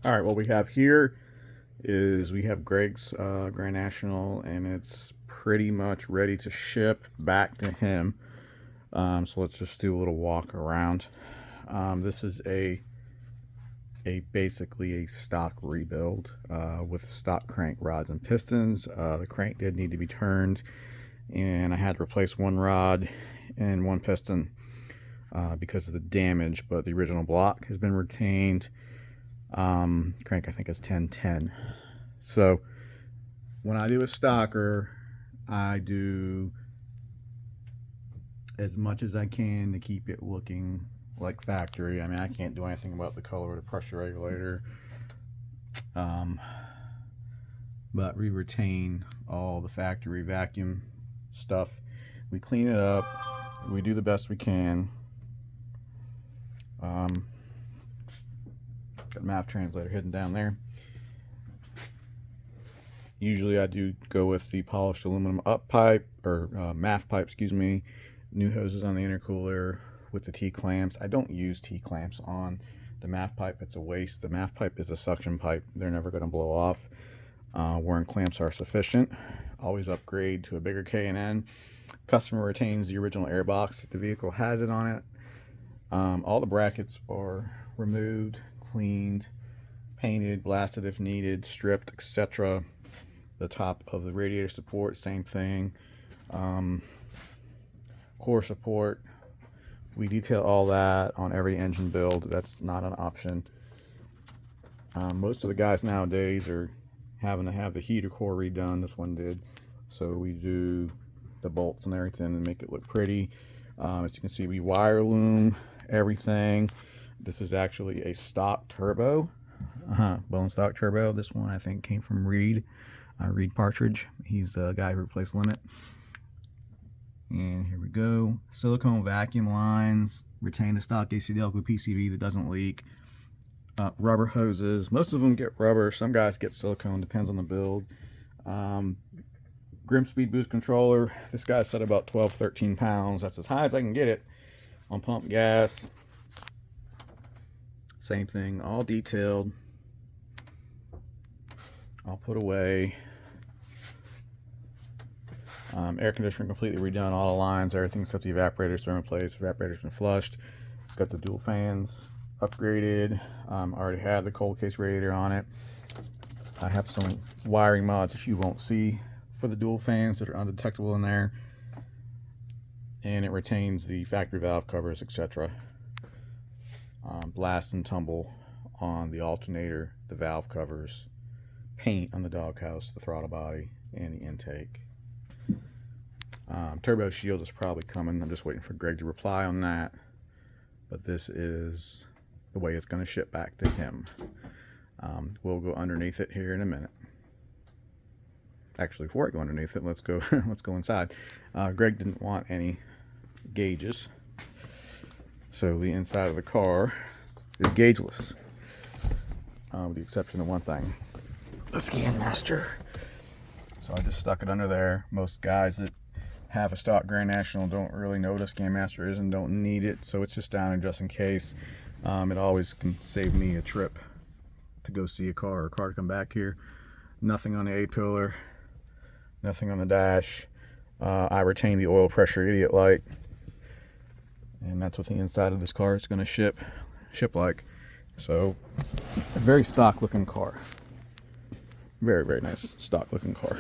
All right, what we have here is we have Greg's Grand National, and it's pretty much ready to ship back to him. So let's just do a little walk around. This is basically a stock rebuild with stock crank rods and pistons. The crank did need to be turned, and I had to replace one rod and one piston because of the damage, but the original block has been retained. Crank I think is 1010. So when I do a stocker, I do as much as I can to keep it looking like factory. I mean, I can't do anything about the color of the pressure regulator, but we retain all the factory vacuum stuff. We clean it up, we do the best we can. Got a MAF translator hidden down there. Usually I do go with the polished aluminum up pipe, or MAF pipe, excuse me. New hoses on the intercooler with the T-clamps. I don't use T-clamps on the MAF pipe. It's a waste. The MAF pipe is a suction pipe. They're never going to blow off. Worn clamps are sufficient. Always upgrade to a bigger K&N. Customer retains the original air box if the vehicle has it on it. All the brackets are removed, cleaned, painted, blasted if needed, stripped, etc. The top of the radiator support, same thing. Core support, we detail all that on every engine build. That's not an option. Most of the guys nowadays are having to have the heater core redone. This one did. So we do the bolts and everything and make it look pretty. As you can see, we wire loom everything. This is actually a stock turbo, bone stock turbo. This one I think came from Reed Partridge. He's the guy who replaced Limit. And here we go. Silicone vacuum lines, retain the stock AC Delco PCV that doesn't leak. Rubber hoses. Most of them get rubber. Some guys get silicone, depends on the build. Grimspeed boost controller. This guy's set about 12-13 pounds. That's as high as I can get it on pump gas. Same thing, all detailed, all put away. Air conditioner completely redone, all the lines, everything except the evaporators are in place. Evaporator's been flushed. Got the dual fans upgraded. Already had the cold case radiator on it. I have some wiring mods that you won't see for the dual fans that are undetectable in there. And it retains the factory valve covers, etc. Blast and tumble on the alternator, the valve covers, paint on the doghouse, the throttle body, and the intake. Turbo shield is probably coming. I'm just waiting for Greg to reply on that. But this is the way it's going to ship back to him. We'll go underneath it here in a minute. Actually, before I go underneath it, let's go inside. Greg didn't want any gauges, so the inside of the car is gaugeless, with the exception of one thing, the Scan Master. So I just stuck it under there. Most guys that have a stock Grand National don't really know what a Scan Master is and don't need it, so it's just down there just in case. It always can save me a trip to go see a car or a car to come back here. Nothing on the A-pillar, nothing on the dash. I retain the oil pressure idiot light, and that's what the inside of this car is going to ship like. So a very stock looking car, very nice stock looking car.